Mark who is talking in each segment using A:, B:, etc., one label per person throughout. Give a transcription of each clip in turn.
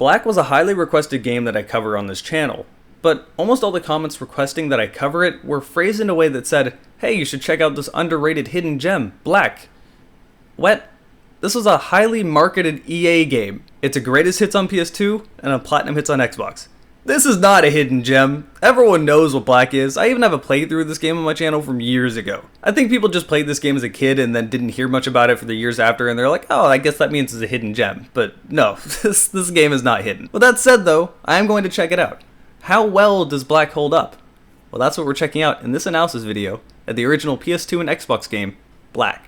A: Black was a highly requested game that I cover on this channel, but almost all the comments requesting that I cover it were phrased in a way that said, hey, you should check out this underrated hidden gem, Black. What? This was a highly marketed EA game. It's a greatest hits on PS2 and a platinum hits on Xbox. This is not a hidden gem. Everyone knows what Black is. I even have a playthrough of this game on my channel from years ago. I think people just played this game as a kid and then didn't hear much about it for the years after, and they're like, oh, I guess that means it's a hidden gem. But no, this game is not hidden. With that said though, I am going to check it out. How well does Black hold up? Well, that's what we're checking out in this analysis video at the original PS2 and Xbox game, Black.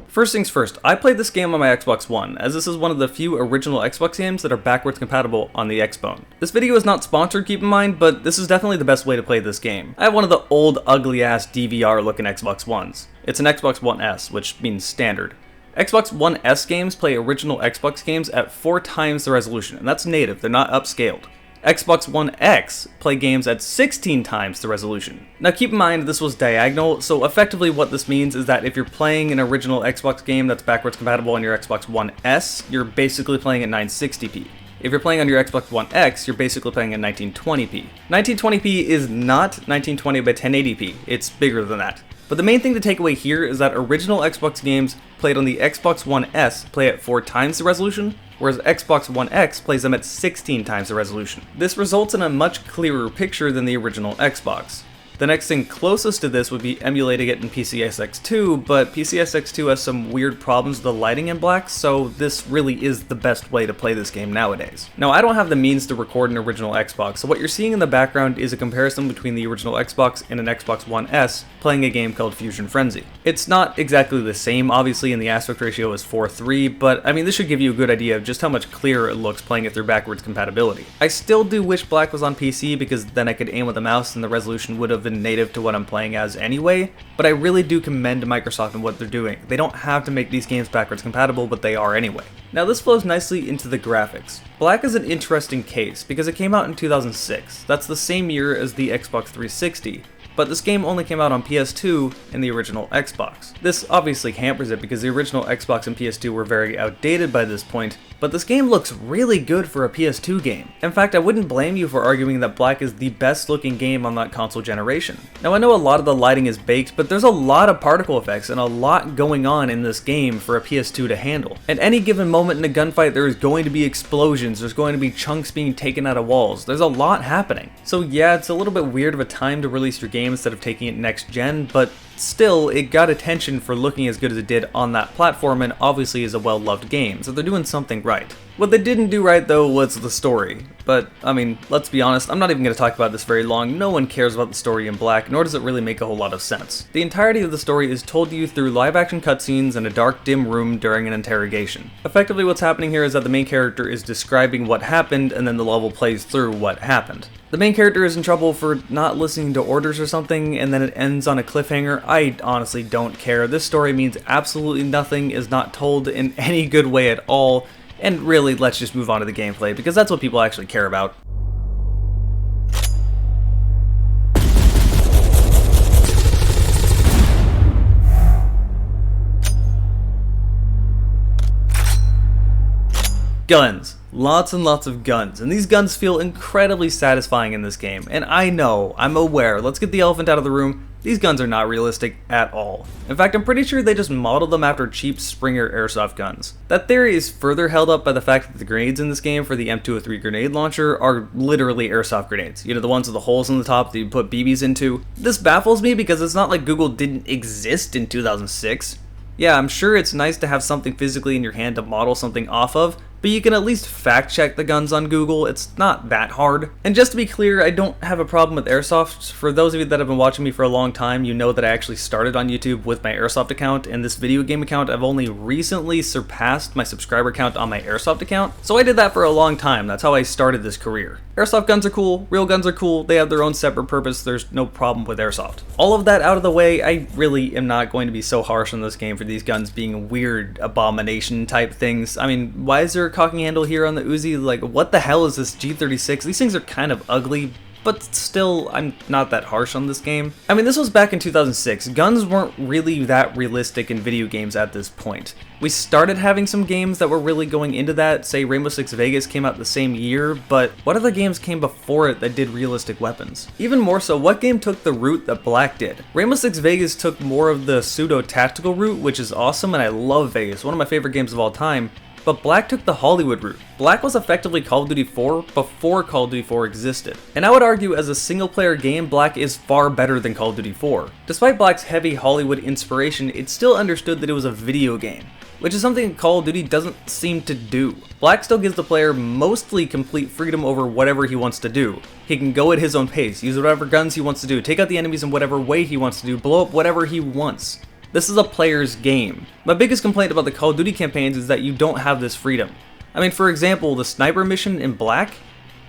A: First things first, I played this game on my Xbox One, as this is one of the few original Xbox games that are backwards compatible on the Xbone. This video is not sponsored, keep in mind, but this is definitely the best way to play this game. I have one of the old, ugly-ass DVR looking Xbox Ones. It's an Xbox One S, which means standard. Xbox One S games play original Xbox games at 4 times the resolution, and that's native, they're not upscaled. Xbox One X play games at 16 times the resolution. Now keep in mind this was diagonal, so effectively what this means is that if you're playing an original Xbox game that's backwards compatible on your Xbox One S, you're basically playing at 960p. If you're playing on your Xbox One X, you're basically playing at 1920p. 1920p is not 1920 by 1080p, it's bigger than that. But the main thing to take away here is that original Xbox games played on the Xbox One S play at 4 times the resolution, whereas Xbox One X plays them at 16 times the resolution. This results in a much clearer picture than the original Xbox. The next thing closest to this would be emulating it in PCSX2, but PCSX2 has some weird problems with the lighting in Black, so this really is the best way to play this game nowadays. Now, I don't have the means to record an original Xbox, so what you're seeing in the background is a comparison between the original Xbox and an Xbox One S playing a game called Fusion Frenzy. It's not exactly the same, obviously, and the aspect ratio is 4:3, but I mean, this should give you a good idea of just how much clearer it looks playing it through backwards compatibility. I still do wish Black was on PC because then I could aim with a mouse and the resolution would have been native to what I'm playing as anyway, but I really do commend Microsoft and what they're doing. They don't have to make these games backwards compatible, but they are anyway. Now this flows nicely into the graphics. Black is an interesting case because it came out in 2006. That's the same year as the Xbox 360. But this game only came out on PS2 and the original Xbox. This obviously hampers it because the original Xbox and PS2 were very outdated by this point, but this game looks really good for a PS2 game. In fact, I wouldn't blame you for arguing that Black is the best looking game on that console generation. Now I know a lot of the lighting is baked, but there's a lot of particle effects and a lot going on in this game for a PS2 to handle. At any given moment in a gunfight, there is going to be explosions, there's going to be chunks being taken out of walls, there's a lot happening. So yeah, it's a little bit weird of a time to release your game instead of taking it next gen, but still, it got attention for looking as good as it did on that platform and obviously is a well-loved game, so they're doing something right. What they didn't do right though was the story. But, I mean, let's be honest, I'm not even going to talk about this very long. No one cares about the story in Black, nor does it really make a whole lot of sense. The entirety of the story is told to you through live-action cutscenes in a dark, dim room during an interrogation. Effectively what's happening here is that the main character is describing what happened, and then the level plays through what happened. The main character is in trouble for not listening to orders or something, and then it ends on a cliffhanger. I honestly don't care. This story means absolutely nothing, is not told in any good way at all, and really, let's just move on to the gameplay, because that's what people actually care about. Guns. Lots and lots of guns, and these guns feel incredibly satisfying in this game, and I know, I'm aware, let's get the elephant out of the room, these guns are not realistic at all. In fact, I'm pretty sure they just modeled them after cheap Springer airsoft guns. That theory is further held up by the fact that the grenades in this game for the M203 grenade launcher are literally airsoft grenades. You know, the ones with the holes in the top that you put BBs into. This baffles me because it's not like Google didn't exist in 2006. Yeah, I'm sure it's nice to have something physically in your hand to model something off of, but you can at least fact check the guns on Google, it's not that hard. And just to be clear, I don't have a problem with airsoft. For those of you that have been watching me for a long time, you know that I actually started on YouTube with my airsoft account, and this video game account I've only recently surpassed my subscriber count on my airsoft account. So I did that for a long time, that's how I started this career. Airsoft guns are cool, real guns are cool, they have their own separate purpose, there's no problem with airsoft. All of that out of the way, I really am not going to be so harsh on this game for these guns being weird abomination type things. I mean, why is there a cocking handle here on the Uzi? Like, what the hell is this G36? These things are kind of ugly, but still, I'm not that harsh on this game. I mean, this was back in 2006. Guns weren't really that realistic in video games at this point. We started having some games that were really going into that, say Rainbow Six Vegas came out the same year, but what other games came before it that did realistic weapons? Even more so, what game took the route that Black did? Rainbow Six Vegas took more of the pseudo-tactical route, which is awesome, and I love Vegas, one of my favorite games of all time. But Black took the Hollywood route. Black was effectively Call of Duty 4 before Call of Duty 4 existed. And I would argue as a single player game, Black is far better than Call of Duty 4. Despite Black's heavy Hollywood inspiration, it still understood that it was a video game, which is something Call of Duty doesn't seem to do. Black still gives the player mostly complete freedom over whatever he wants to do. He can go at his own pace, use whatever guns he wants to do, take out the enemies in whatever way he wants to do, blow up whatever he wants. This is a player's game. My biggest complaint about the Call of Duty campaigns is that you don't have this freedom. I mean, for example, the sniper mission in Black,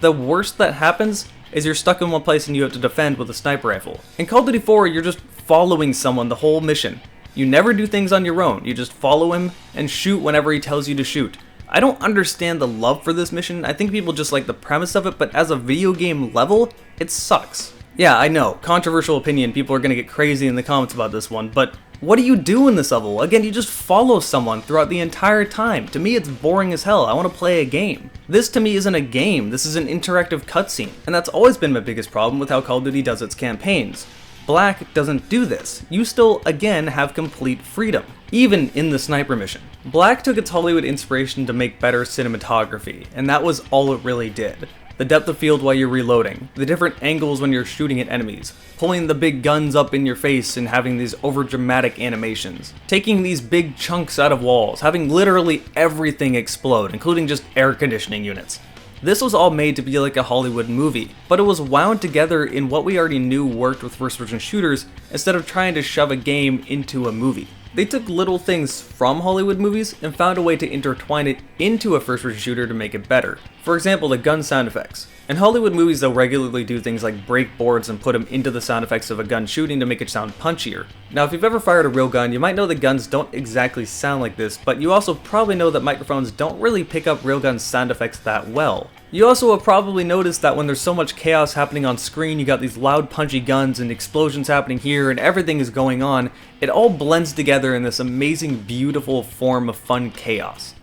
A: the worst that happens is you're stuck in one place and you have to defend with a sniper rifle. In Call of Duty 4, you're just following someone the whole mission. You never do things on your own, you just follow him and shoot whenever he tells you to shoot. I don't understand the love for this mission. I think people just like the premise of it, but as a video game level, it sucks. Yeah, I know, controversial opinion, people are gonna get crazy in the comments about this one, but what do you do in this level? Again, you just follow someone throughout the entire time. To me, it's boring as hell. I want to play a game. This to me isn't a game, this is an interactive cutscene, and that's always been my biggest problem with how Call of Duty does its campaigns. Black doesn't do this. You still, again, have complete freedom, even in the sniper mission. Black took its Hollywood inspiration to make better cinematography, and that was all it really did. The depth of field while you're reloading, the different angles when you're shooting at enemies, pulling the big guns up in your face and having these overdramatic animations, taking these big chunks out of walls, having literally everything explode, including just air conditioning units. This was all made to be like a Hollywood movie, but it was wound together in what we already knew worked with first-person shooters instead of trying to shove a game into a movie. They took little things from Hollywood movies and found a way to intertwine it into a first-person shooter to make it better. For example, the gun sound effects. In Hollywood movies, they'll regularly do things like break boards and put them into the sound effects of a gun shooting to make it sound punchier. Now, if you've ever fired a real gun, you might know that guns don't exactly sound like this, but you also probably know that microphones don't really pick up real gun sound effects that well. You also have probably noticed that when there's so much chaos happening on screen, you got these loud punchy guns and explosions happening here and everything is going on, it all blends together in this amazing, beautiful form of fun chaos.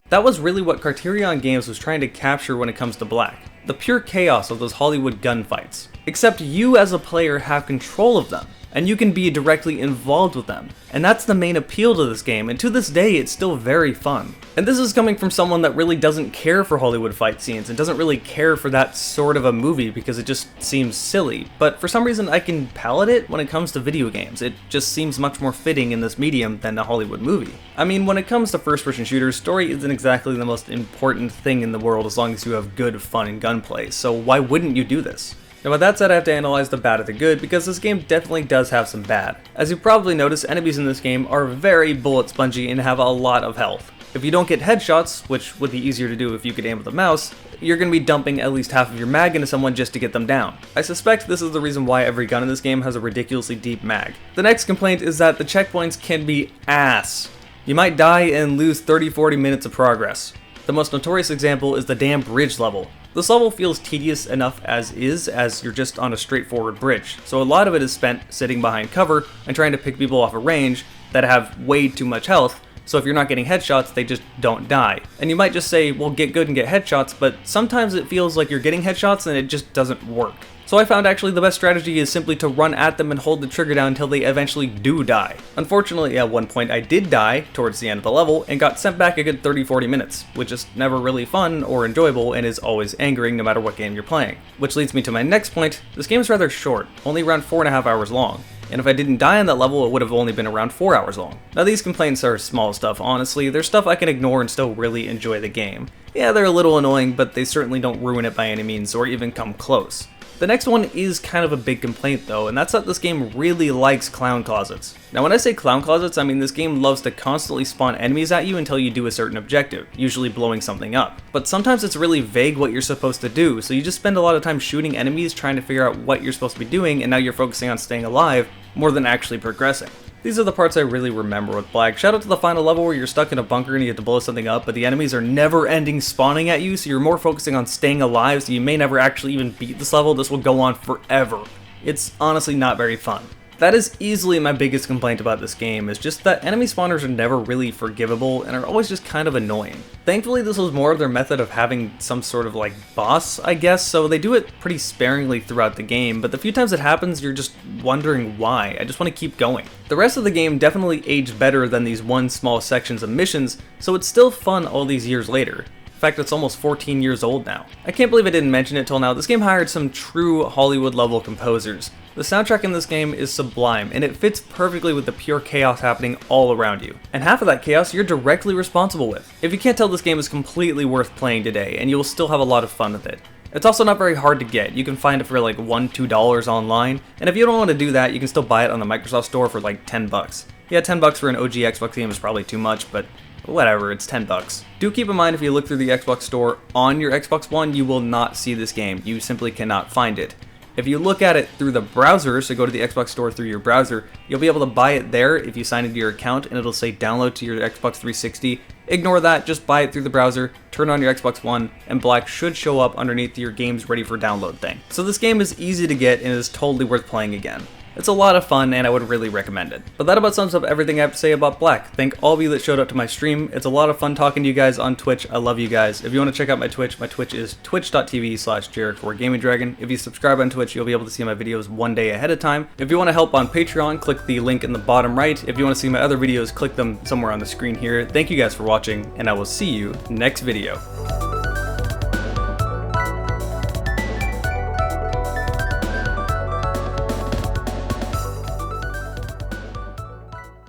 A: That was really what Criterion Games was trying to capture when it comes to Black. The pure chaos of those Hollywood gunfights. Except you as a player have control of them, and you can be directly involved with them. And that's the main appeal to this game, and to this day it's still very fun. And this is coming from someone that really doesn't care for Hollywood fight scenes and doesn't really care for that sort of a movie because it just seems silly. But for some reason I can palate it when it comes to video games. It just seems much more fitting in this medium than a Hollywood movie. I mean, when it comes to first-person shooters, story isn't exactly the most important thing in the world as long as you have good, fun, and gunplay, so why wouldn't you do this? Now with that said, I have to analyze the bad and the good, because this game definitely does have some bad. As you probably noticed, enemies in this game are very bullet spongy and have a lot of health. If you don't get headshots, which would be easier to do if you could aim with a mouse, you're going to be dumping at least half of your mag into someone just to get them down. I suspect this is the reason why every gun in this game has a ridiculously deep mag. The next complaint is that the checkpoints can be ass. You might die and lose 30-40 minutes of progress. The most notorious example is the damn bridge level. This level feels tedious enough as is, as you're just on a straightforward bridge, so a lot of it is spent sitting behind cover and trying to pick people off a range that have way too much health, so if you're not getting headshots, they just don't die. And you might just say, well, get good and get headshots, but sometimes it feels like you're getting headshots and it just doesn't work. So I found actually the best strategy is simply to run at them and hold the trigger down until they eventually do die. Unfortunately, at one point I did die towards the end of the level and got sent back a good 30-40 minutes, which is never really fun or enjoyable and is always angering no matter what game you're playing. Which leads me to my next point, this game is rather short, only around 4.5 hours long. And if I didn't die on that level, it would have only been around 4 hours long. Now these complaints are small stuff, honestly, they're stuff I can ignore and still really enjoy the game. Yeah, they're a little annoying, but they certainly don't ruin it by any means or even come close. The next one is kind of a big complaint though, and that's that this game really likes clown closets. Now when I say clown closets, I mean this game loves to constantly spawn enemies at you until you do a certain objective, usually blowing something up. But sometimes it's really vague what you're supposed to do, so you just spend a lot of time shooting enemies trying to figure out what you're supposed to be doing, and now you're focusing on staying alive more than actually progressing. These are the parts I really remember with Black. Shout out to the final level where you're stuck in a bunker and you have to blow something up, but the enemies are never ending spawning at you, so you're more focusing on staying alive, so you may never actually even beat this level. This will go on forever. It's honestly not very fun. That is easily my biggest complaint about this game, is just that enemy spawners are never really forgivable and are always just kind of annoying. Thankfully this was more of their method of having some sort of like boss, I guess, so they do it pretty sparingly throughout the game, but the few times it happens you're just wondering why. I just want to keep going. The rest of the game definitely aged better than these one small sections of missions, so it's still fun all these years later. In fact, it's almost 14 years old now. I can't believe I didn't mention it till now, this game hired some true Hollywood level composers. The soundtrack in this game is sublime, and it fits perfectly with the pure chaos happening all around you. And half of that chaos you're directly responsible with. If you can't tell, this game is completely worth playing today, and you'll still have a lot of fun with it. It's also not very hard to get. You can find it for like $1–2 online, and if you don't want to do that, you can still buy it on the Microsoft Store for like 10 bucks. Yeah, 10 bucks for an OG Xbox game is probably too much, but whatever, it's 10 bucks. Do keep in mind if you look through the Xbox Store on your Xbox One, you will not see this game. You simply cannot find it. If you look at it through the browser, so go to the Xbox Store through your browser, you'll be able to buy it there if you sign into your account, and it'll say download to your Xbox 360. Ignore that, just buy it through the browser, turn on your Xbox One, and Black should show up underneath your games ready for download thing. So this game is easy to get and is totally worth playing again. It's a lot of fun and I would really recommend it. But that about sums up everything I have to say about Black. Thank all of you that showed up to my stream. It's a lot of fun talking to you guys on Twitch. I love you guys. If you want to check out my Twitch is twitch.tv/JerickWarGamingDragon. If you subscribe on Twitch, you'll be able to see my videos one day ahead of time. If you want to help on Patreon, click the link in the bottom right. If you want to see my other videos, click them somewhere on the screen here. Thank you guys for watching, and I will see you next video.